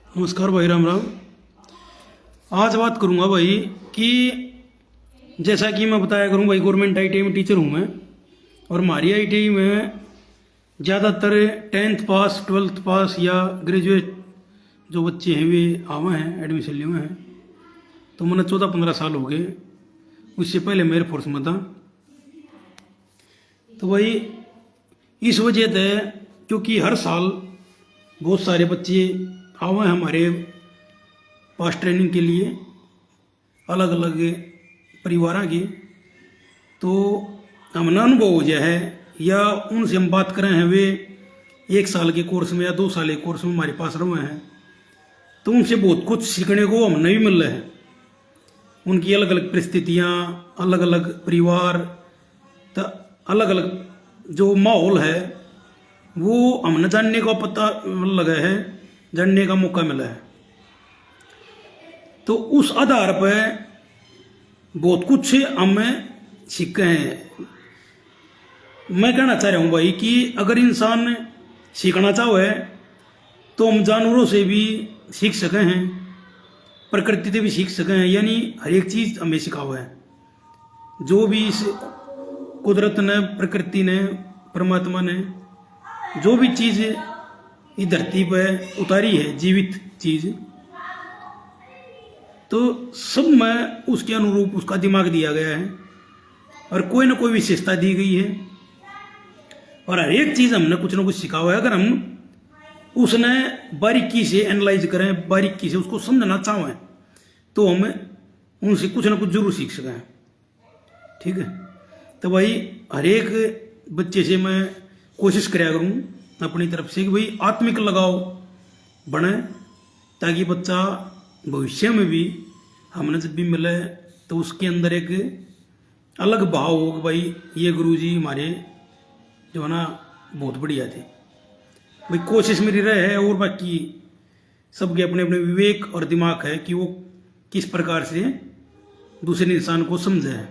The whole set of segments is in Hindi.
नमस्कार भाई, राम राम। आज बात करूंगा भाई कि जैसा कि मैं बताया करूं भाई, गवर्नमेंट आईटीआई में टीचर हूं मैं। और हमारी आईटीआई में ज़्यादातर 10th पास 12th पास या ग्रेजुएट जो बच्चे हैं वे आवे हैं, एडमिशन लिए हुए हैं। तो मैंने 14-15 साल हो गए, उससे पहले मेरे फोर्स में था। तो भाई इस वजह से, क्योंकि हर साल बहुत सारे बच्चे आवे हैं हमारे पास ट्रेनिंग के लिए, अलग अलग परिवार के। तो हमने अनुभव हो गया है, या उनसे हम बात करें हैं, वे 1 साल के कोर्स में या 2 साल के कोर्स में हमारे पास रहे हैं। तो उनसे बहुत कुछ सीखने को हमने भी मिल रहा है। उनकी अलग अलग परिस्थितियाँ, अलग अलग परिवार, तो अलग अलग जो माहौल है वो हमने जानने का पता लगा है, जानने का मौका मिला है। तो उस आधार पर बहुत कुछ हमें सीखे हैं। मैं कहना चाह रहा हूँ भाई कि अगर इंसान सीखना चाहे तो हम जानवरों से भी सीख सके हैं, प्रकृति से भी सीख सके हैं। यानी हर एक चीज़ हमें सिखा हुआ है। जो भी इस कुदरत ने, प्रकृति ने, परमात्मा ने जो भी चीज़ इस धरती पर उतारी है, जीवित चीज़, तो सब में उसके अनुरूप उसका दिमाग दिया गया है और कोई ना कोई विशेषता दी गई है। और हर एक चीज़ हमने कुछ ना कुछ सीखा हुआ है। अगर हम उसने बारीकी से एनालाइज करें, बारीकी से उसको समझना चाहें, तो हम उनसे कुछ ना कुछ जरूर सीख सकें। ठीक है। तो भाई हर एक बच्चे से मैं कोशिश कराया करूँ अपनी तरफ से कि भाई आत्मिक लगाव बने, ताकि बच्चा भविष्य में भी हमने जब भी मिले तो उसके अंदर एक अलग भाव हो कि भाई ये गुरुजी हमारे जो है ना बहुत बढ़िया थे। भाई कोशिश मेरी रहे है, और बाकी सबके अपने अपने विवेक और दिमाग है कि वो किस प्रकार से दूसरे इंसान को समझे है।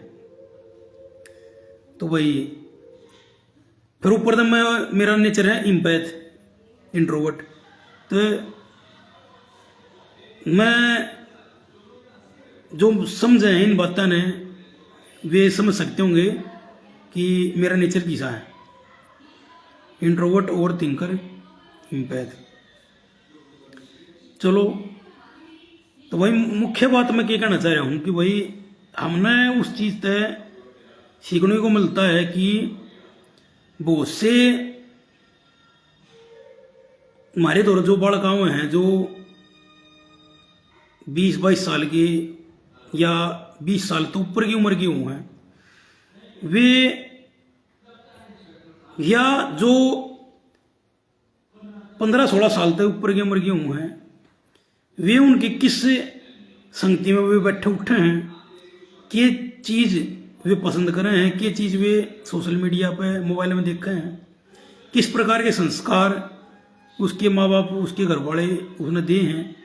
तो भाई फिर ऊपर तो मेरा नेचर है इम्पैथ, इंट्रोवर्ट। तो मैं जो समझे हैं इन बातों ने, वे समझ सकते होंगे कि मेरा नेचर कैसा है, इंट्रोवर्ट, ओवर थिंकर, इम्पैथ। चलो, तो भाई मुख्य बात मैं क्या कहना चाह रहा हूँ कि भाई हमने उस चीज़ से सीखने को मिलता है कि बहुत से हमारे द्वारा जो बालकाओं हैं जो 20-22 साल के या 20 साल तो ऊपर की उम्र के हुए हैं, वे या जो 15-16 साल तक ऊपर की उम्र के हुए हैं, वे उनकी किस संगति में वे बैठे उठे हैं, कि चीज़ वे पसंद कर रहे हैं, कि चीज़ वे सोशल मीडिया पे, मोबाइल में देख रहे हैं, किस प्रकार के संस्कार उसके माँ बाप, उसके घर वाले उसने दिए हैं,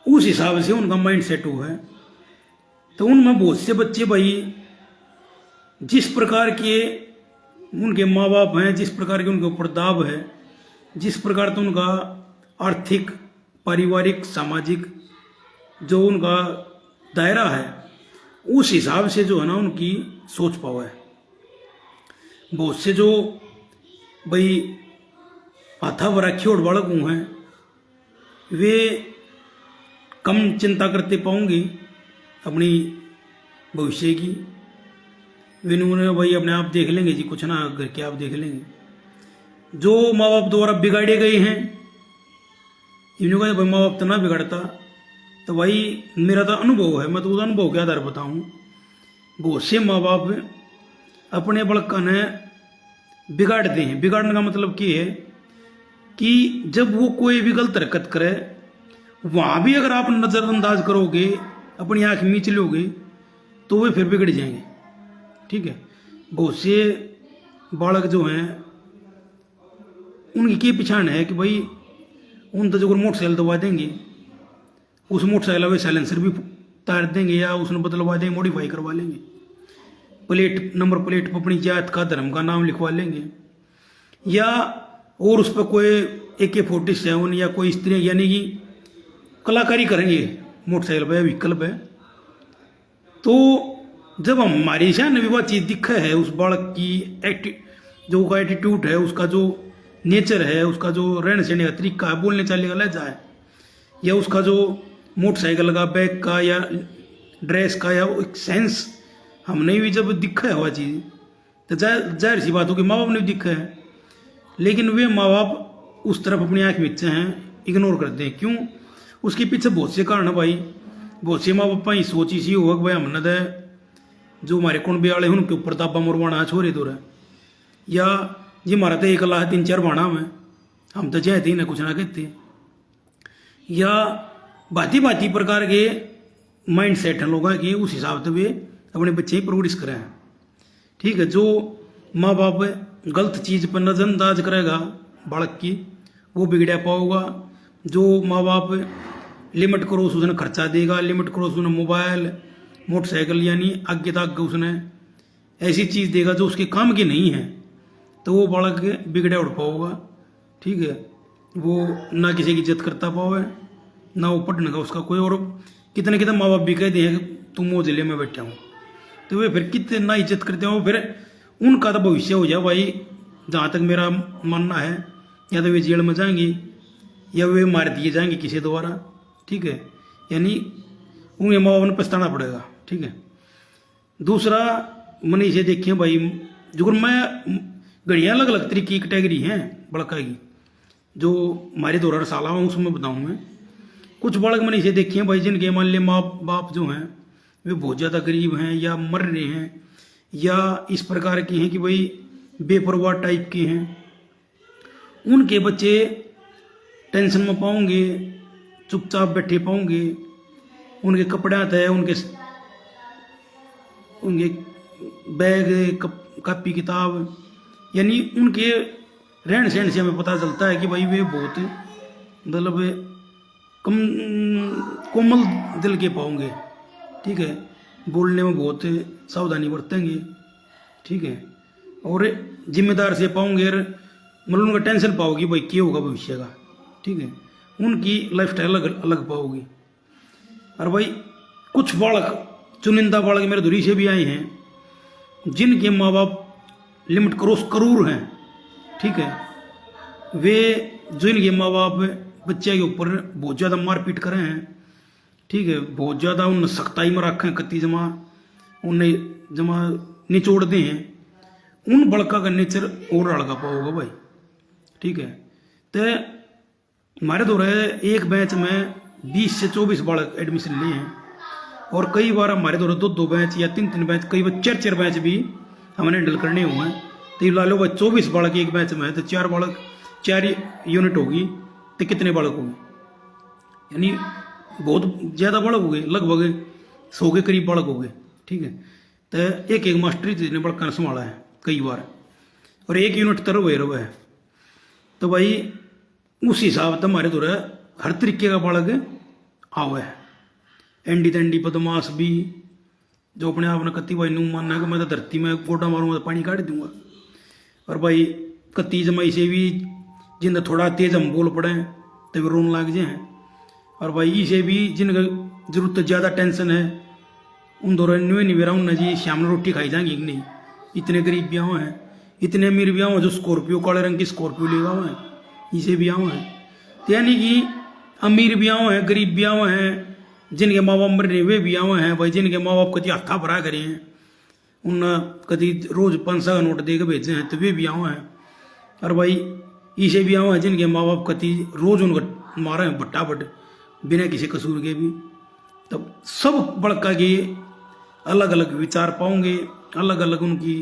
उस हिसाब से उनका माइंड सेट हुआ है। तो उनमें बहुत से बच्चे भाई जिस प्रकार के उनके माँ बाप हैं, जिस प्रकार के उनके ऊपर दाब है, जिस प्रकार का उनका आर्थिक, पारिवारिक, सामाजिक जो उनका दायरा है, उस हिसाब से जो है ना उनकी सोच पावा है। बहुत से जो भाई हाथा भरा खियोड़ बालक हुए हैं, वे कम चिंता करते पाऊंगी अपनी भविष्य की। वे उन्होंने भाई अपने आप देख लेंगे जी, कुछ ना घर के आप देख लेंगे। जो माँ बाप द्वारा बिगाड़े गए हैं, इन्होंने कहा भाई माँ बाप तो ना बिगाड़ता। तो भाई मेरा तो अनुभव है, मैं तो उस अनुभव के आधार बताऊँ। बहुत से माँ बाप अपने बड़का ने बिगाड़ते हैं। बिगाड़ने का मतलब क्या है कि जब वो कोई भी गलत हरकत करे, वहाँ भी अगर आप नज़रअंदाज करोगे, अपनी आँख मीच लोगे, तो वे फिर बिगड़ जाएंगे। ठीक है। बहुत से बालक जो हैं उनकी क्या पहचान है कि भाई उन तो जो मोटरसाइकिल दबा देंगे, उस मोटरसाइकिल में साइलेंसर भी तार देंगे या उसने बदलवा देंगे, मॉडिफाई करवा लेंगे, प्लेट, नंबर प्लेट पर अपनी जात का, धर्म का नाम लिखवा लेंगे, या और उस पर कोई AK-47 या कोई स्त्री, यानी कि कलाकारी करेंगे मोटरसाइकिल पे या व्हीकल पे, तो जब हमारे सामने भी वह चीज़ दिखा है उस बालक की जो का एटीट्यूड है, उसका जो नेचर है, उसका जो रहने सहने का तरीका है, बोलने चालने का लहजा है, या उसका जो मोटरसाइकिल का बैग का या ड्रेस का या एक सेंस हमने भी जब दिखा है वह चीज़, तो जाहिर सी बात हो कि माँ बाप ने भी दिखा है, लेकिन वे माँ बाप उस तरफ अपनी आँख मीचते हैं, इग्नोर करते हैं। क्यों? उसके पीछे बहुत से कारण है भाई। बहुत से माँ बापा ही सोची सी होगा कि भाई हमने तो जो हमारे कुंड वाले हैं उनके ऊपर दाबा मुरवाना छोरे दूर है, या ये हमारा तो एक अल्लाह 3-4 बाणा में हम तो चाहते ही ना कुछ ना कहते, या भांति भांति प्रकार के माइंड सेट हैं लोगों के, उस हिसाब से वे अपने बच्चे ही परवरिश करें। ठीक है, जो माँ बाप गलत चीज़ पर नजरअंदाज करेगा बालक की, वो बिगड़ा पाओगा। जो माँ बाप लिमिट करो उसने खर्चा देगा, लिमिट करो उसने मोबाइल मोटरसाइकिल यानी आगे तक उसने ऐसी चीज़ देगा जो उसके काम की नहीं है, तो वो बालक बिगड़ा उड़ पाओगा। ठीक है, वो ना किसी की इज्जत करता पाओगे, ना वो पढ़ने का उसका कोई, और कितने कितने माँ बाप भी कहते हैं तुम वो जिले में बैठा हूँ, तो वे फिर कितना इज्जत करते हो, फिर उनका तो भविष्य हो जाए भाई। जहाँ तक मेरा मानना है, या तो वे जेल में जाएंगे या वे मार दिए जाएंगे किसी द्वारा। ठीक है, यानी उन्हें माँ बाप ने पछताना पड़ेगा। ठीक है, दूसरा मैंने इसे देखिए भाई, जो मैं घड़ियाँ अलग अलग तरीके की कैटेगरी हैं बड़का की, जो हमारे दौरा साला हूँ उसमें बताऊँ मैं। कुछ बालक मैंने इसे देखी हैं भाई, जिनके मान लिया माँ बाप जो हैं वे बहुत ज़्यादा गरीब हैं, या मर रहे हैं, या इस प्रकार के हैं कि भाई बेपरवाह टाइप के हैं। उनके बच्चे टेंशन में पाओगे, चुपचाप बैठे पाओगे, उनके कपड़े आते हैं, उनके बैग कापी किताब, यानी उनके रहन सहन से हमें पता चलता है कि भाई वे बहुत मतलब कम कोमल दिल के पाओगे। ठीक है, बोलने में बहुत सावधानी बरतेंगे। ठीक है, और जिम्मेदार से पाओगे, मतलब उनका टेंशन पाओगी भाई क्या होगा भविष्य का। ठीक है, उनकी लाइफ स्टाइल अलग अलग पाओगी। और भाई कुछ बालक, चुनिंदा बालक मेरे दूरी से भी आए हैं, जिनके माँ बाप लिमिट क्रॉस करूर हैं। ठीक है, वे जिनके माँ बाप बच्चे के ऊपर बहुत ज़्यादा मारपीट करे हैं। ठीक है, बहुत ज़्यादा उन सख्ताई में रखें, कत्ती जमा उन्हें जमा निचोड़ दे हैं, उन बड़का का नेचर और लड़का पाओगे भाई। ठीक है, तो हमारे दौरे एक बैच में 20 से 24 बालक एडमिशन लिए हैं, और कई बार हमारे दौरे 2-2 बैच या 3-3 बैच, कई बार 4-4 बैच भी हमने हैंडल करने हुए हैं। तो ये ला लो भाई 24 बालक एक बैच में है, तो 4 बालक 4 यूनिट होगी, तो कितने बालक होंगे, यानी बहुत ज़्यादा बालक हो गए, लगभग 100 के करीब बालक हो गए। ठीक है, तो एक मास्टरी जिसने बड़का संभाला है कई बार, और 1 यूनिट तरह हुए है। तो भाई उस हिसाब से हमारे दौरे हर तरीके का बालक आवे है। एंडी तेंडी बदमाश भी, जो अपने आप ने कत्ती भाई नू मानना है कि मैं तो धरती में गोडा मारूंगा तो पानी काट दूंगा, और भाई कत्ती जमाई से भी जिन थोड़ा तेज हम बोल पड़े तो वे रोन लाग जाए। और भाई इसे भी जिनका जरूरत ज़्यादा टेंशन है, उन दौरान न्यू नहीं बेरा उन जी शाम में रोटी खाई जाएंगी कि नहीं। इतने गरीब ब्याह हैं, इतने अमीर ब्याह हैं, जो स्कॉर्पियो काले रंग की स्कॉर्पियो ले हुआ है, इसे ब्याह हैं। तो यानी कि अमीर ब्याह हैं, गरीब ब्याह हैं, जिनके माँ बाप मर रहे वे ब्याह हैं भाई, जिनके माँ बाप कभी हत्था भरा करे हैं, उन कभी रोज 500 का नोट दे के भेजे हैं, तो वे ब्याह हैं। और भाई इसे ब्याह हैं जिनके माँ बाप कभी रोज उनको मारे हैं भट्टा भट्ट बिना किसी कसूर के भी। तब सब बड़का के अलग अलग विचार पाओगे, अलग अलग उनकी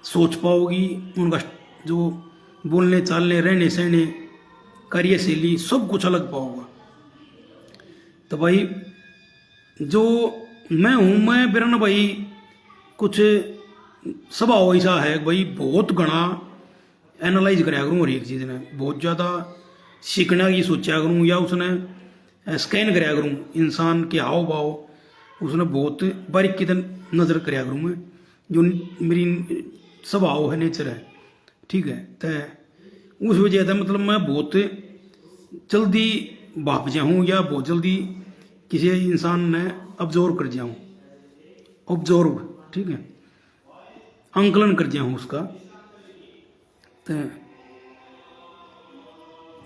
सोच पाओगी, उनका जो बोलने चालने रहने सहने कार्यशैली सब कुछ अलग पाओगा। तो भाई जो मैं हूँ, मैं बिरन भाई कुछ स्वभाव ऐसा है भाई, बहुत घना एनालाइज कराया करूँ, और एक चीज़ ने बहुत ज़्यादा सीखने की सोचा करूँ, या उसने स्कैन कराया करूँ इंसान के हाव भाव, उसने बहुत बारीकी नज़र कराया करूँ मैं, जो मेरी स्वभाव है, नेचर है। ठीक है, तो उस वजह से मतलब मैं बहुत जल्दी भाप जाऊँ या बहुत जल्दी किसी इंसान ने ऑब्जर्व कर जाऊँ, ऑब्जर्व, ठीक है, आंकलन कर जाऊँ उसका। तो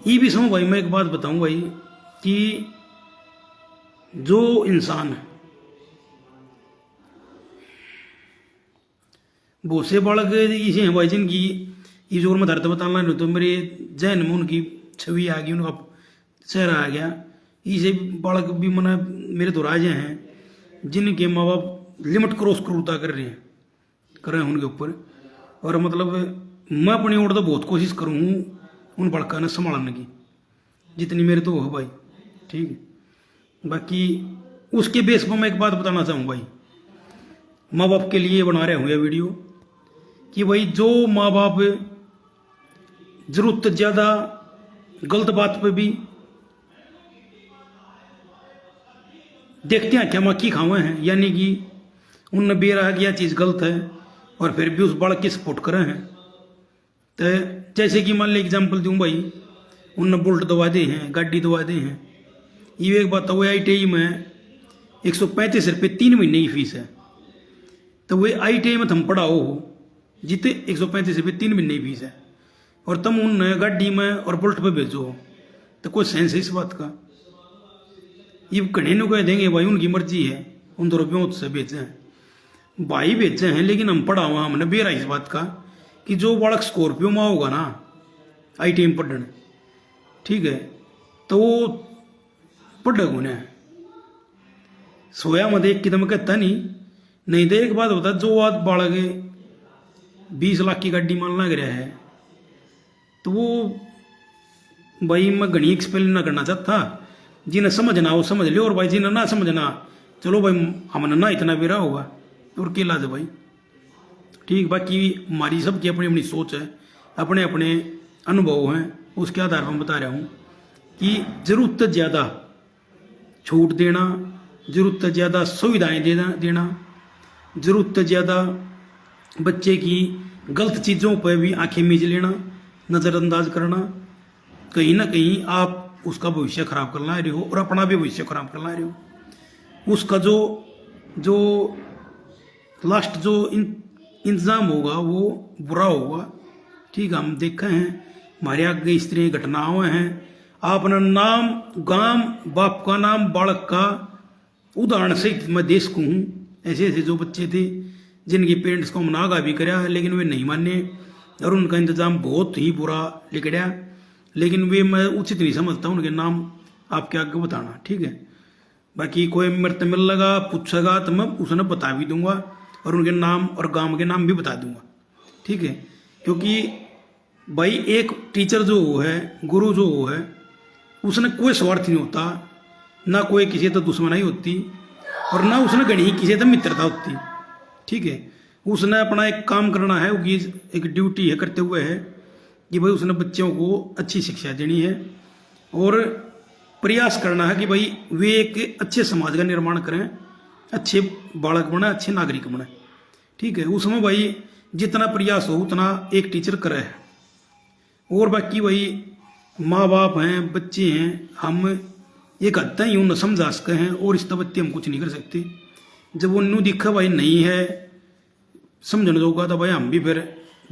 ये भी समझ भाई, मैं एक बात बताऊँ भाई कि जो इंसान बहुत से बालक इसे हैं भाई जिनकी ये जोर में धरते बताना नहीं, तो मेरे जहन में उनकी छवि आ गई, उनका चेहरा आ गया। इसे बालक भी मना मेरे तो राजे हैं जिनके माँ बाप लिमिट क्रॉस क्रूरता कर रहे हैं उनके ऊपर। और मतलब मैं अपनी ओर तो बहुत कोशिश करूँ उन बालका ने संभालने की, जितनी मेरे तो हो भाई, ठीक है। बाकी उसके बेस पर मैं एक बात बताना चाहूँ भाई, माँ बाप के लिए बना रहे हूँ यह वीडियो, कि भाई जो माँ बाप जरूरत ज़्यादा गलत बात पे भी देखते हैं क्या मक्खी खावे हैं, यानी कि उनने बेरा कि यह चीज़ गलत है और फिर भी उस बालक की सपोर्ट करे हैं। तो जैसे कि मान ली एग्जाम्पल दूँ भाई, उनने बुलेट दवा दे हैं, गाड़ी दवा दे हैं। ये एक बात, वो ITI में 135 रुपये 3 महीने की फीस है। तो वे ITI में तुम पढ़ाओ जितने 135 रुपये 3 महीने की फीस है, और तुम उन गाड़ी में और बुलेट पे भेजो, तो कोई सेंस है इस बात का? ये कहीं न कह देंगे भाई उनकी मर्जी है, उन 2 रुपयों से बेचे हैं भाई, बेचे हैं। लेकिन हम पढ़ाओ, हमने बेरा इस बात का कि जो बालक स्कॉर्पियो में होगा ना ITI में पढ़ने, ठीक है, तो वो पढ़ेगा उन्हें सोया मत एक किदम कहता नहीं तो एक बात बता, जो आज बालक 20 लाख की गाड़ी मान लग रहा है, तो वो भाई मैं घनी एक्सप्लेन ना करना चाहता, जिन्हें समझना वो समझ ले, और भाई जिन्हें ना समझना चलो भाई हमने ना इतना बेरा होगा और के लाज भाई, ठीक। बाकी हमारी सबकी अपनी अपनी सोच है, अपने अपने अनुभव हैं, उसके आधार पर बता रहा हूँ कि जरूरत ज़्यादा छूट देना, जरूरत ज़्यादा सुविधाएं देना, जरूरत ज़्यादा बच्चे की गलत चीज़ों पर भी आंखें मीच लेना, नज़रअंदाज करना, कहीं ना कहीं आप उसका भविष्य खराब कर ला रहे हो और अपना भी भविष्य खराब कर ला रहे हो। उसका जो लास्ट जो इंतजाम होगा वो बुरा होगा, ठीक है। हम देखे हैं हमारे आगे इस तरह घटनाएं हैं। आपने नाम गांव बाप का नाम बालक का उदाहरण से मैं देश को हूँ, ऐसे ऐसे जो बच्चे थे जिनके पेरेंट्स को हमने आगाह भी कराया, लेकिन वे नहीं माने और उनका इंतजाम बहुत ही बुरा लिखड़ा। लेकिन वे मैं उचित नहीं समझता उनके नाम आपके आगे बताना, ठीक है। बाकी कोई मेरे से मिल लगा पूछेगा तो मैं उसने बता भी दूंगा और उनके नाम और गांव के नाम भी बता दूंगा, ठीक है। क्योंकि भाई एक टीचर जो है, गुरु जो है, उसने कोई स्वार्थ नहीं होता, ना कोई किसी तो दुश्मनाई होती और ना उसने घनी किसी तो मित्रता होती, ठीक है। उसने अपना एक काम करना है, उसकी एक ड्यूटी है करते हुए है कि भाई उसने बच्चों को अच्छी शिक्षा देनी है और प्रयास करना है कि भाई वे एक अच्छे समाज का निर्माण करें, अच्छे बालक बने, अच्छे नागरिक बने, ठीक है। उसमें भाई जितना प्रयास हो उतना एक टीचर करे। और बाकी भाई माँ बाप हैं, बच्चे हैं, हम एक हद तक ही उन्हें समझा सके हैं और इस तबत्ते हम कुछ नहीं कर सकते। जब उन्होंने दिखा भाई नहीं है समझने जोगा तो भाई हम भी फिर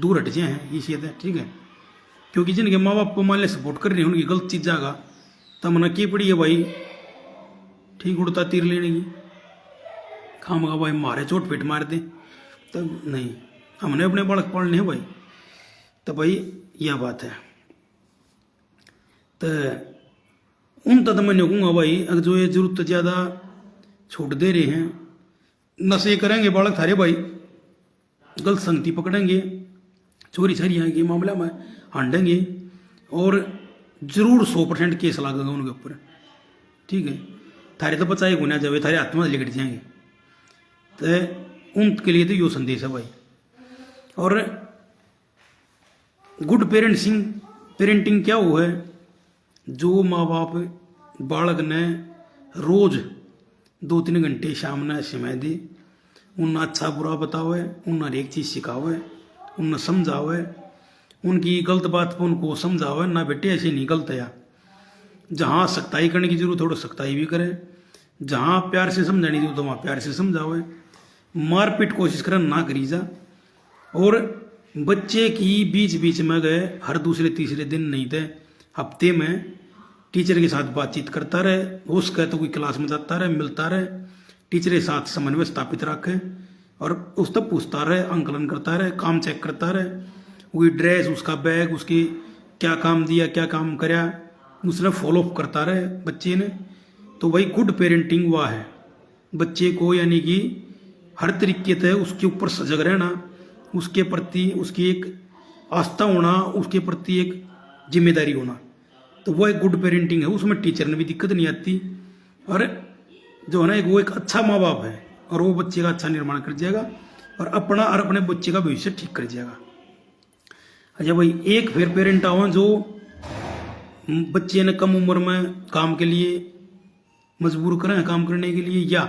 दूर हट जाए हैं इसी है, ठीक है। क्योंकि जिनके माँ बाप को मान लिया सपोर्ट कर रहे हैं उनकी गलत चीज़ जागा तो मना की पड़ी है भाई, ठीक, उड़ता तीर लेने की खाम का भाई मारे चोट पेट मार दे, तो नहीं, हमने अपने बालक पालने हैं भाई। तो भाई यह बात है। तो उन तक मैं कहूँगा भाई अगर जो ये जरूरत ज़्यादा छूट दे रहे हैं, नशे करेंगे बालक थारे भाई, गलत संगति पकड़ेंगे, चोरी छरिया के मामला में हांडेंगे और जरूर 100% केस लगेगा उनके ऊपर, ठीक है। थारे तो बचाए गुना जावे, थारे हाथ में लिकट जाएंगे। तो उनके लिए तो यो संदेश है भाई। और गुड पेरेंटिंग क्या हुआ है, जो माँ बाप बालक ने रोज 2-3 घंटे शाम ने समय दे, उन्हें अच्छा बुरा बतावे, उन्हें हर एक चीज़ सिखावे, उन्हें समझावे, उनकी गलत बात पर उनको समझावे, ना बेटे ऐसे नहीं गलत है, जहाँ सख्ताई करने की जरूरत है तो सख्ताई भी करे, जहाँ प्यार से समझाने की जरूरत है वहाँ प्यार से समझावे, मारपीट कोशिश करे ना करी जा। और बच्चे की बीच बीच में गए हर दूसरे तीसरे दिन नहीं थे हफ्ते में टीचर के साथ बातचीत करता रहे, हो सके तो कोई क्लास में जाता रहे, मिलता रहे, टीचर के साथ समन्वय स्थापित रखे और उस तक पूछता रहे, आंकलन करता रहे, काम चेक करता रहे, वही ड्रेस, उसका बैग, उसकी क्या काम दिया, क्या काम कराया, उसने फॉलोअप करता रहे बच्चे ने। तो वही गुड पेरेंटिंग हुआ है। बच्चे को यानी कि हर तरीके से उसके ऊपर सजग रहना, उसके प्रति उसकी एक आस्था होना, उसके प्रति एक जिम्मेदारी होना, तो वो एक गुड पेरेंटिंग है। उसमें टीचर ने भी दिक्कत नहीं आती और जो है ना वो एक अच्छा माँ बाप है और वो बच्चे का अच्छा निर्माण कर जाएगा और अपना और अपने बच्चे का भविष्य ठीक कर जाएगा। अच्छा भाई, एक फिर पेरेंट आओ जो बच्चे ने कम उम्र में काम के लिए मजबूर करें हैं, काम करने के लिए, या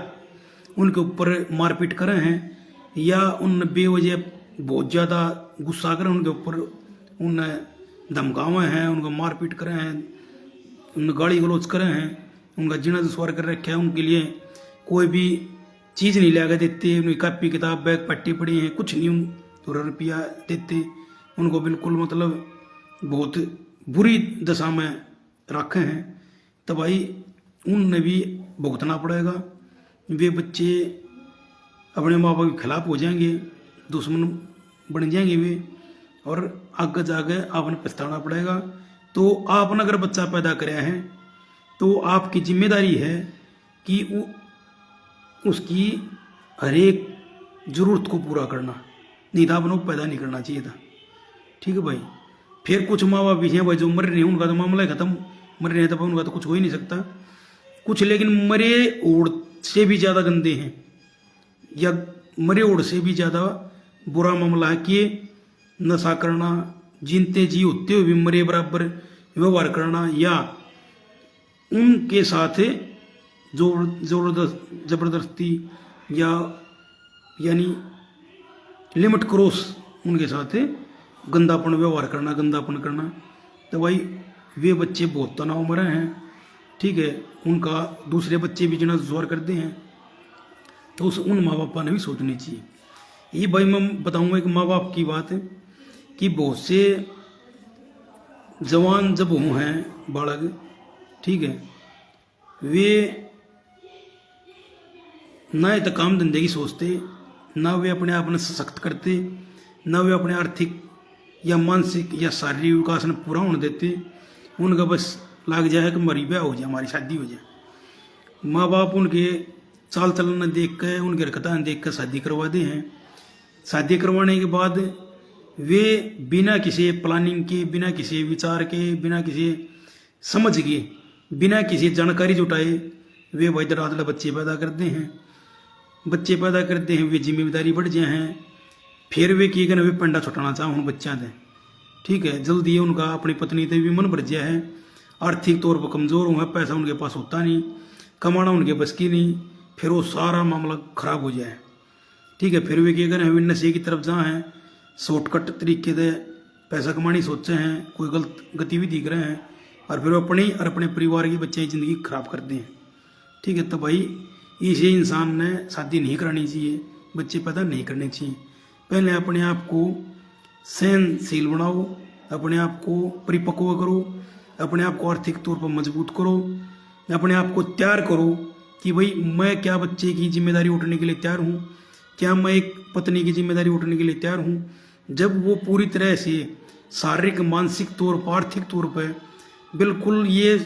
उनके ऊपर मारपीट करें हैं, या उन बेवजह बहुत ज़्यादा गुस्सा करें उनके ऊपर, उन्हें धमकावे हैं, उनको मारपीट करें हैं, उन गाली गलौज करें हैं, उनका जीना दुश्वार कर रखे है, उनके लिए कोई भी चीज़ नहीं ला के देते, उनकी कापी किताब बैग पट्टी पड़ी हैं, कुछ नहीं उन रुपया देते, उनको बिल्कुल मतलब बहुत बुरी दशा में रखे हैं, तो भाई उनने भी भुगतना पड़ेगा। वे बच्चे अपने माँ बाप के खिलाफ हो जाएंगे, दुश्मन बन जाएंगे वे, और आगे जाके आपने पछताना पड़ेगा। तो आपने अगर बच्चा पैदा कराया है तो आपकी जिम्मेदारी है कि उसकी हर एक ज़रूरत को पूरा करना, नहीं तो आपने पैदा नहीं करना चाहिए था। ठीक है भाई। फिर कुछ माँ बाप भी हैं भाई जो मर रहे हैं, उनका तो मामला खत्म, मर रहे हैं तो उनका तो कुछ हो ही नहीं सकता। कुछ लेकिन मरे ओढ़ से भी ज़्यादा गंदे हैं, या मरे ओढ़ से भी ज़्यादा बुरा मामला है कि नशा करना, जीते जी होते हुए भी मरे बराबर व्यवहार करना, या उनके साथ जबरदस्ती या यानी लिमिट क्रॉस उनके साथ गंदापन व्यवहार करना, गंदापन करना। तो भाई वे बच्चे बहुत तनाव में रहे हैं। ठीक है, उनका दूसरे बच्चे भी जीना दुश्वार करते हैं, तो उन माँ बाप ने भी सोचनी चाहिए। ये भाई मैं बताऊंगा एक माँ बाप की बात है कि बहुत से जवान जब हुए हैं बालक, ठीक है, वे ना तो काम धंधे की सोचते, ना वे अपने आप में सशक्त करते, ना वे अपने आर्थिक या मानसिक या शारीरिक विकास में पूरा होने देते। उनका बस लाग जाए कि हमारी ब्याह हो जाए, हमारी शादी हो जाए। माँ बाप उनके चाल चलन देख कर, उनके हरकतें देख कर शादी करवा दे हैं। शादी करवाने के बाद वे बिना किसी प्लानिंग के, बिना किसी विचार के, बिना किसी समझ के, बिना किसी जानकारी जुटाए वे भाई रात बच्चे पैदा करते हैं। बच्चे पैदा करते हैं, वे जिम्मेदारी बढ़ जाए हैं। फिर वे की वे पंडा छुटाना चाह उन बच्चा दे। ठीक है, जल्दी उनका अपनी पत्नी से भी मन भर जाए है, आर्थिक तौर पर कमज़ोर हुआ, पैसा उनके पास होता नहीं, कमाना उनके बस की नहीं, फिर वो सारा मामला खराब हो जाए। ठीक है, फिर वे क्या करें, वे नशे की तरफ जहाँ हैं, शॉर्टकट तरीके से पैसा कमाने सोचे हैं, कोई गलत गतिविधि कर रहे हैं, और फिर वो अपनी और अपने परिवार की बच्चे की ज़िंदगी खराब करते हैं। ठीक है, तो भाई इसे इंसान ने शादी नहीं करानी चाहिए, बच्चे पैदा नहीं करने चाहिए। पहले अपने आप को सहनशील बनाओ, अपने आप को परिपक्व करो, अपने आप को आर्थिक तौर पर मजबूत करो, अपने आप को तैयार करो कि भाई मैं क्या बच्चे की जिम्मेदारी उठाने के लिए तैयार हूँ, क्या मैं एक पत्नी की जिम्मेदारी उठाने के लिए तैयार हूँ। जब वो पूरी तरह से शारीरिक, मानसिक तौर पर, आर्थिक तौर पर बिल्कुल ये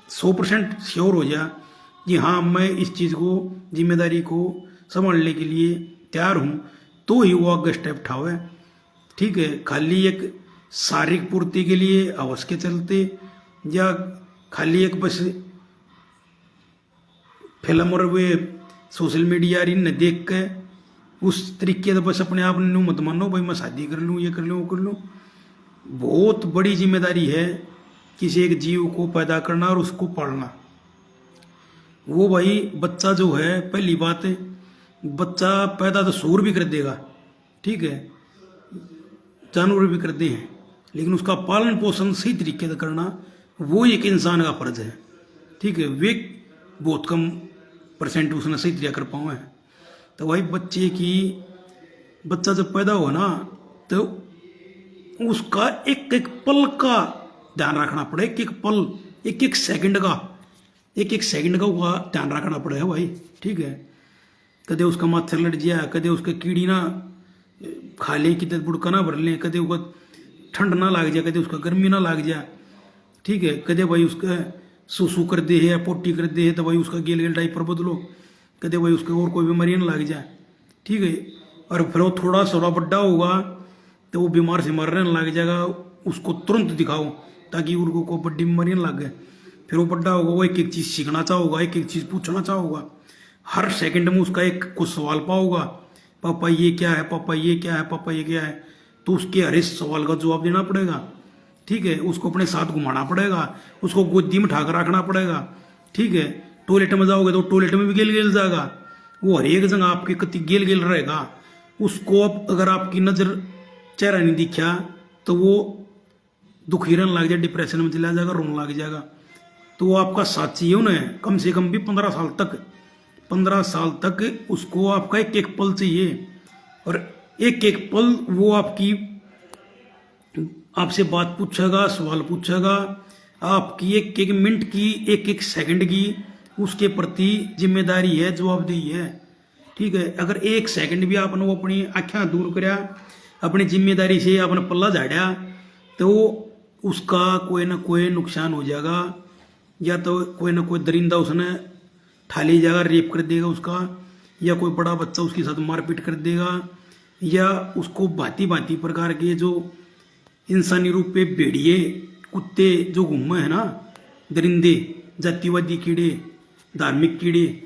100% श्योर हो जाए कि हाँ मैं इस चीज़ को, जिम्मेदारी को संभालने के लिए तैयार हूँ, तो ही वो आगे स्टेप उठावे। ठीक है, खाली एक शारीरिक पूर्ति के लिए अवश्य के चलते, या खाली एक बस फिल्म और वे सोशल मीडिया इन देख के उस तरीके से बस अपने आप ने मत मानो भाई मैं शादी कर लूँ, ये कर लूँ, वो कर लूँ। बहुत बड़ी जिम्मेदारी है किसी एक जीव को पैदा करना और उसको पालना। वो भाई बच्चा जो है, पहली बात है बच्चा पैदा तो सूर भी कर देगा, ठीक है, जानवर भी करते हैं, लेकिन उसका पालन पोषण सही तरीके से करना वो एक इंसान का फर्ज है। ठीक है, वे बहुत कम परसेंट उसने सही तरीका कर पाए हैं। तो भाई बच्चा जब पैदा हुआ ना, तो उसका एक एक पल का ध्यान रखना पड़े, एक एक पल, एक एक सेकंड का हुआ ध्यान रखना पड़ेगा भाई। ठीक है, कदे उसका माथा लड़ जाए, कदे उसके कीड़ी ना खा लें, कितने बुड़का ना भर लें, कदे उसका ठंड ना लग जाए, कदे उसका गर्मी ना लग जाए। ठीक है, कदे भाई उसका सूसू कर दे है या पोटी कर दे है, तो भाई उसका गेल गेल डाइपर बदलो, कदे भाई उसका और कोई बीमारी ना लग जाए। ठीक है, और फिर वो थोड़ा सा बड्डा होगा तो वो बीमार से मरने लग जाएगा, उसको तुरंत दिखाओ ताकि उनको कोई बड़ी बीमारी ना लग गए। फिर वो बड्डा होगा, वो एक एक चीज़ सीखना चाहोगा, एक एक चीज़ पूछना चाहोगा, हर सेकंड में उसका एक कुछ सवाल पाओगा, पापा ये क्या है, पापा ये क्या है, पापा ये क्या है। तो उसके हर इस सवाल का जवाब देना पड़ेगा। ठीक है, उसको अपने साथ घुमाना पड़ेगा, उसको गोदी में ठाकर रखना पड़ेगा। ठीक है, टॉयलेट में जाओगे तो टॉयलेट में भी गेल गेल जाएगा, वो हर एक जगह आपके कति गेल गेल रहेगा। उसको अब अगर आपकी नज़र चेहरा नहीं दिखा तो वो दुखी रहने लग जाए, डिप्रेशन में चला जाएगा, रोने लग जाएगा। तो वो आपका साथ चाहिए उन्हें, कम से कम भी 15 साल तक उसको आपका एक एक पल चाहिए। और एक एक पल वो आपसे बात पूछेगा, सवाल पूछेगा, आपकी एक एक मिनट की, एक एक सेकंड की उसके प्रति जिम्मेदारी है, जवाबदेही है। ठीक है, अगर एक सेकंड भी आपने वो अपनी आँखें दूर कराया, अपनी जिम्मेदारी से आपने पल्ला झाड़ा, तो उसका कोई ना कोई नुकसान हो जाएगा, या तो कोई ना कोई दरिंदा उसने ठा ले जाएगा, रेप कर देगा उसका, या कोई बड़ा बच्चा उसके साथ मारपीट कर देगा, या उसको भांति भांति प्रकार के जो इंसानी रूप पे भेड़िए कुत्ते जो घूमे हैं ना, दरिंदे, जातिवादी कीड़े, धार्मिक कीड़े,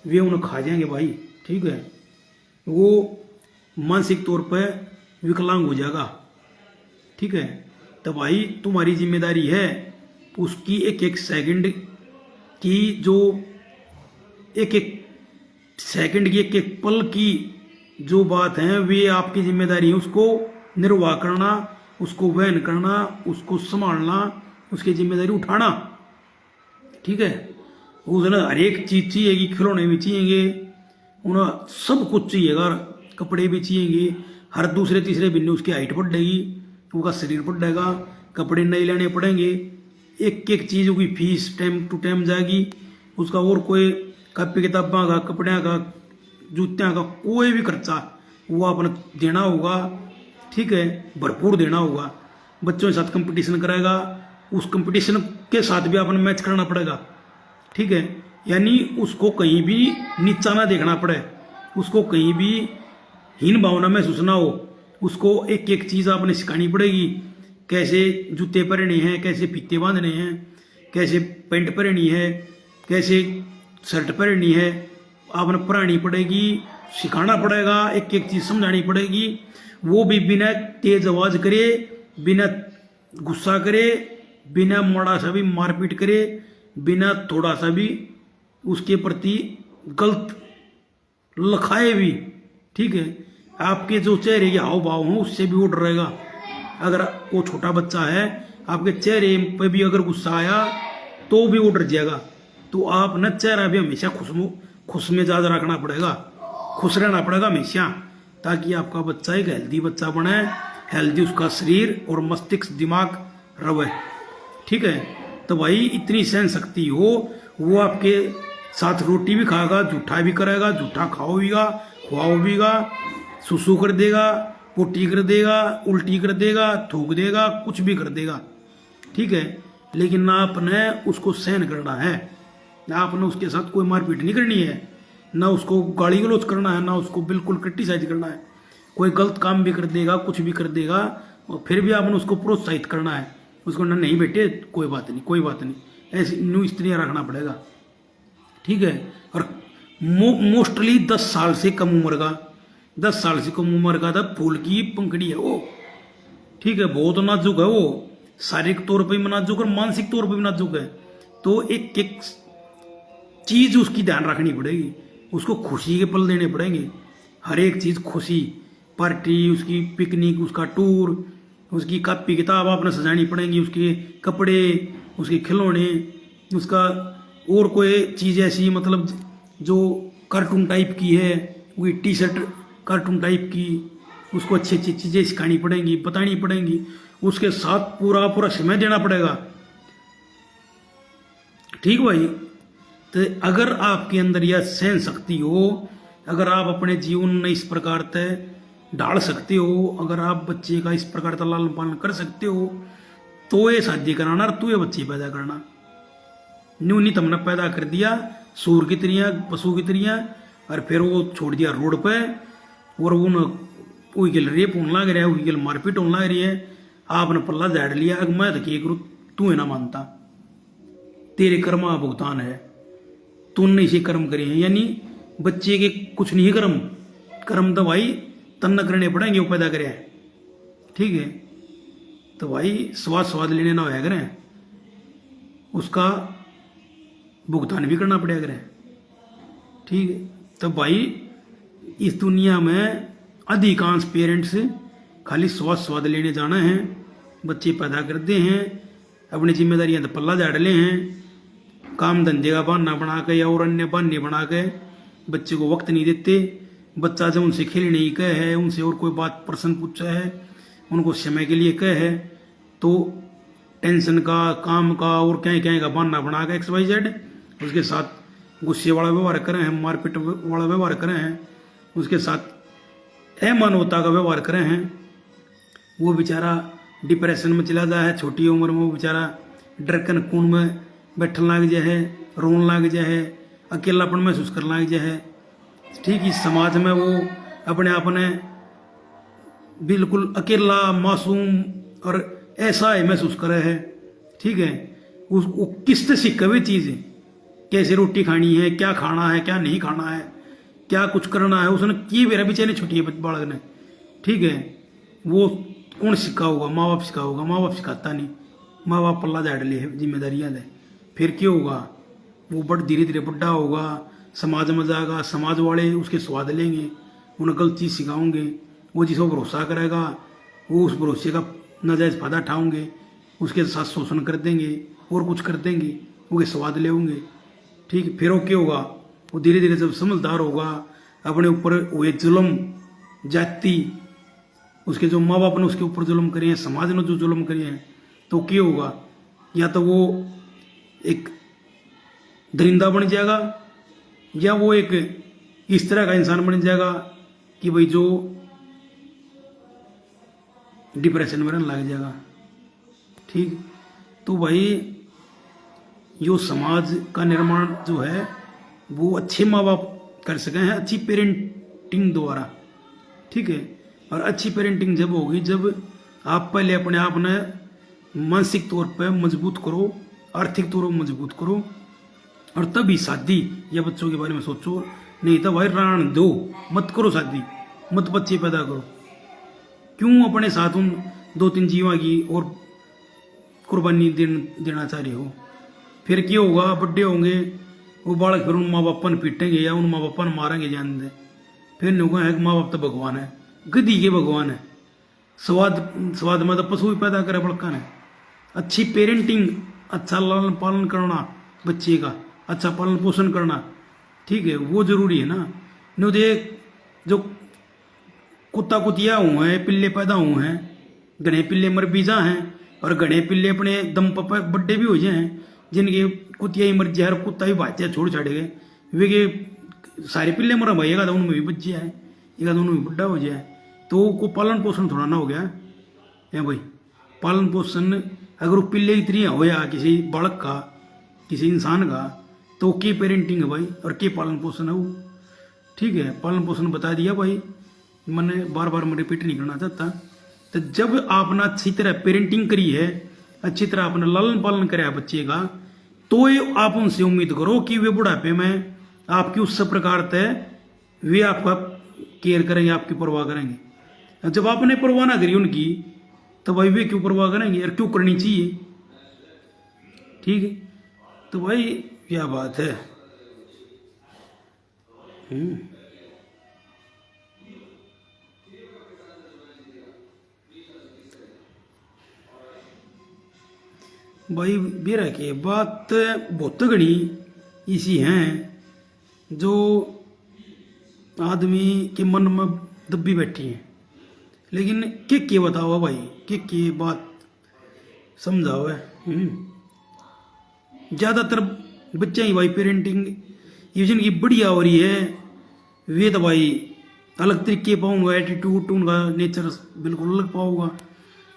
वे उन्हें खा जाएंगे भाई। ठीक है, वो मानसिक तौर पर विकलांग हो जाएगा। ठीक है, तो भाई तुम्हारी जिम्मेदारी है उसकी एक एक सेकंड की, जो एक एक सेकंड की, एक एक पल की जो बात है, वे आपकी जिम्मेदारी है। उसको निर्वाह करना, उसको वहन करना, उसको संभालना, उसकी जिम्मेदारी उठाना। ठीक है, उसने हर एक चीज चाहिएगी, खिलौने भी चाहिएंगे, उन्हें सब कुछ चाहिएगा, कपड़े भी चाहिएंगे, हर दूसरे तीसरे महीने उसकी हाइट बढ़ेगी, उसका शरीर बढ़ेगा, कपड़े नए लेने पड़ेंगे, एक एक चीज़ की फीस टाइम टू टाइम जाएगी, उसका और कोई कापी किताबा का, कपड़े का, जूत्या का कोई भी खर्चा वो आपने देना होगा। ठीक है, भरपूर देना होगा। बच्चों के साथ कंपटीशन कराएगा, उस कंपटीशन के साथ भी आपने मैच करना पड़ेगा। ठीक है, यानी उसको कहीं भी नीचा ना देखना पड़े, उसको कहीं भी हीन भावना महसूस ना हो, उसको एक एक चीज़ आपने सिखानी पड़ेगी। कैसे जूते पहनने हैं, कैसे फीते बांधने हैं, कैसे पैंट पहननी है, कैसे शर्ट पहननी है, आपने पढ़ानी पड़ेगी, सिखाना पड़ेगा, एक एक चीज़ समझानी पड़ेगी। वो भी बिना तेज आवाज करे, बिना गुस्सा करे, बिना मोड़ा सा भी मारपीट करे, बिना थोड़ा सा भी उसके प्रति गलत लखाए भी। ठीक है, आपके जो चेहरे के हाव भाव हों उससे भी वो डरेगा। अगर वो छोटा बच्चा है, आपके चेहरे पे भी अगर गुस्सा आया तो भी वो डर जाएगा। तो आप न चेहरा भी हमेशा खुश मिजाज रखना पड़ेगा, खुश रहना पड़ेगा हमेशा, ताकि आपका बच्चा एक हेल्दी बच्चा बने, हेल्दी उसका शरीर और मस्तिष्क दिमाग रहे। ठीक है, तो भाई इतनी सहन शक्ति हो, वो आपके साथ रोटी भी खाएगा, जूठा भी करेगा, जूठा खाओगा, खुआओगा, सुसु कर देगा, पोटी कर देगा, उल्टी कर देगा, थूक देगा, कुछ भी कर देगा। ठीक है, लेकिन ना आपने उसको सहन करना है, ना आपने उसके साथ कोई मारपीट नहीं करनी है, ना उसको गाली गलौज करना है, ना उसको बिल्कुल क्रिटिसाइज करना है। कोई गलत काम भी कर देगा, कुछ भी कर देगा, और फिर भी आपने उसको प्रोत्साहित करना है, उसको ना नहीं बेटे कोई बात नहीं, कोई बात नहीं, ऐसी न्यू स्त्रियाँ रखना पड़ेगा। ठीक है, और मोस्टली 10 साल से कम उम्र का, 10 साल से कम उम्र का था, फूल की पंखड़ी है वो। ठीक है, बहुत नाजुक है वो, शारीरिक तौर पर भी नाजुक और मानसिक तौर पर भी नाजुक है। तो एक एक चीज उसकी ध्यान रखनी पड़ेगी, उसको खुशी के पल देने पड़ेंगे, हर एक चीज खुशी, पार्टी, उसकी पिकनिक, उसका टूर, उसकी कॉपी किताब आपने सजानी पड़ेंगी, उसके कपड़े, उसके खिलौने, उसका और कोई चीज़ ऐसी मतलब जो कार्टून टाइप की है, वही टी शर्ट कार्टून टाइप की, उसको अच्छी अच्छी चीज़ें सिखानी पड़ेंगी, बतानी पड़ेंगी, उसके साथ पूरा पूरा समय देना पड़ेगा। ठीक भाई। तो अगर आपके अंदर यह सहन शक्ति हो, अगर आप अपने जीवन में इस प्रकार से ढाल सकते हो, अगर आप बच्चे का इस प्रकार का लालन पालन कर सकते हो, तो ये शादी कराना और तू ये बच्चे पैदा करना। न्यूनी तुमने पैदा कर दिया सूर की तरिया, पशु की तरिया, और फिर वो छोड़ दिया रोड पे, और उन वही गिल रेप होने लग रहा है, वही गिल मारपीट होने लग रही है। आपने पल्ला झाड़ लिया, अगर मैं तो क्या करूँ, तू है ना मानता, तेरे कर्म का भुगतान है, तूने इसे कर्म करे हैं। यानी बच्चे के कुछ नहीं है कर्म, कर्म तो भाई तन्ना करने पड़ेंगे, वो पैदा करे। ठीक है। तो भाई स्वाद स्वाद लेने ना होया करें, उसका भुगतान भी करना पड़ेगा करें। ठीक है। तो भाई इस दुनिया में अधिकांश पेरेंट्स खाली स्वाद स्वाद लेने जाना है, बच्चे पैदा करते हैं, अपनी जिम्मेदारियां तो पल्ला झाड़ ले हैं, काम धंधे का बहाना बना के या और अन्य बहाने बना के बच्चे को वक्त नहीं देते। बच्चा जब उनसे खेलने ही कहे है, उनसे और कोई बात प्रश्न पूछा है, उनको समय के लिए कहे है, तो टेंशन का, काम का और क्या क्या का बहाना बना के XYZ उसके साथ गुस्से वाला व्यवहार करें हैं, मारपीट वाला व्यवहार करें हैं, उसके साथ अमानवता का व्यवहार करें हैं। वो बेचारा डिप्रेशन में चला जाए है, छोटी उम्र में वो बेचारा डरकन कुंड में बैठन लग जाए है, रोन लग जाए है, अकेलापन महसूस कर लग जाए है। ठीक, इस समाज में वो अपने आप ने बिल्कुल अकेला, मासूम और ऐसा ही महसूस करे है। ठीक है। वो किससे सीखे हुए चीज़, कैसे रोटी खानी है, क्या खाना है, क्या नहीं खाना है, क्या कुछ करना है, उसने किए मेरा बेचारे छोटी बालक ने। ठीक है। वो कौन सिखा होगा? माँ बाप सिखा होगा? माँ बाप सिखाता नहीं, माँ बाप पल्ला झाड़ ले जिम्मेदारियां दे। फिर क्या होगा? वो बड़ धीरे धीरे बड़ा होगा, समाज में जाएगा, समाज वाले उसके स्वाद लेंगे, उन्हें गलत चीज़ सिखाओगे, वो जिसको भरोसा करेगा वो उस भरोसे का नाजायज फायदा उठाओगे, उसके साथ शोषण कर देंगे और कुछ कर देंगे, वो स्वाद ले होंगे। ठीक। फिर वो क्या होगा? वो धीरे धीरे जब समझदार होगा, अपने ऊपर हुए जुल्म, जाति, उसके जो माँ बाप ने उसके ऊपर जुल्म करे हैं, समाज ने जो जुल्म करे हैं, तो क्या होगा? या तो वो एक दरिंदा बन जाएगा, या वो एक इस तरह का इंसान बन जाएगा कि भाई जो डिप्रेशन में रहने लग जाएगा। ठीक। तो भाई जो समाज का निर्माण जो है वो अच्छे माँ बाप कर सके हैं, अच्छी पेरेंटिंग द्वारा। ठीक है। और अच्छी पेरेंटिंग जब होगी जब आप पहले अपने आप ने मानसिक तौर पे मजबूत करो, आर्थिक तौर पर मजबूत करो, और तभी शादी या बच्चों के बारे में सोचो। नहीं तो भाई रान दो, मत करो शादी, मत बच्चे पैदा करो। क्यों अपने साथ उन 2-3 जीवा की और कुर्बानी देना चाह रहे हो? फिर क्या होगा? बड्डे होंगे वो बालक, फिर उन माँ बापा ने पीटेंगे या उन माँ बापा ने मारेंगे जान दे। फिर नहीं होगा है कि माँ बाप तो भगवान है, गधी के भगवान है। स्वाद स्वाद में तो पशु भी पैदा करे बड़का ने। अच्छी पेरेंटिंग, अच्छा लालन पालन करना बच्चे का, अच्छा पालन पोषण करना, ठीक है, वो जरूरी है ना। नहीं तो जो कुत्ता कुतिया हुए हैं, पिल्ले पैदा हुए हैं, घने पिल्ले मर भी जा हैं, और घने पिल्ले अपने दम पर बड्डे भी हो जाए हैं, जिनके कुतिया ही मर जाए और कुत्ता भी भाज जाए छोड़ छाड़ गए, वे के सारे पिल्ले मरा भाई, एक उनमें भी बच जाए, एक उनमें भी बुढ़ा हो जाए, तो को पालन पोषण थोड़ा ना हो गया है भाई। पालन पोषण अगर वो पिल्ले की तरह हो या किसी बालक का, किसी इंसान का, तो के पेरेंटिंग है भाई, और के पालन पोषण है वो। ठीक है। पालन पोषण बता दिया भाई, मैंने बार बार मैं रिपीट नहीं करना चाहता। तो जब आपने अच्छी तरह पेरेंटिंग करी है, अच्छी तरह आपने लालन पालन कराया बच्चे का, तो ये आप उनसे उम्मीद करो कि वे बुढ़ापे में आपकी उस प्रकार से वे आपका केयर करेंगे, आपकी परवाह करेंगे। जब आपने परवाह ना करी उनकी, तो भाई वे क्यों परवाह करेंगे, और क्यों करनी चाहिए? ठीक है। तो भाई क्या बात है। भाई बेरा के बात बहुत घड़ी इसी हैं जो आदमी के मन में दबी बैठी है। लेकिन के बताओ भाई, के बात समझाओ है। ज़्यादातर बच्चे ही भाई पेरेंटिंग ये जिनकी बढ़िया हो रही है वे तो भाई अलग तरीके पाऊंगा, एटीट्यूड उनका नेचर बिल्कुल अलग पाऊंगा।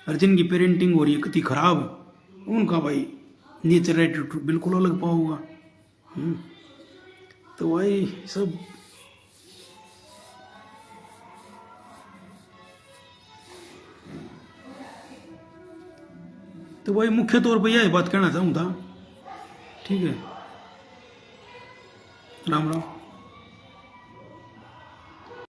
और जिनकी पेरेंटिंग हो रही है कितनी खराब उनका भाई नेचर एटीट्यूड बिल्कुल अलग पाऊंगा। तो भाई सब तो भाई मुख्य तौर पर यह बात कहना चाहूँ था। ठीक है, राम राम।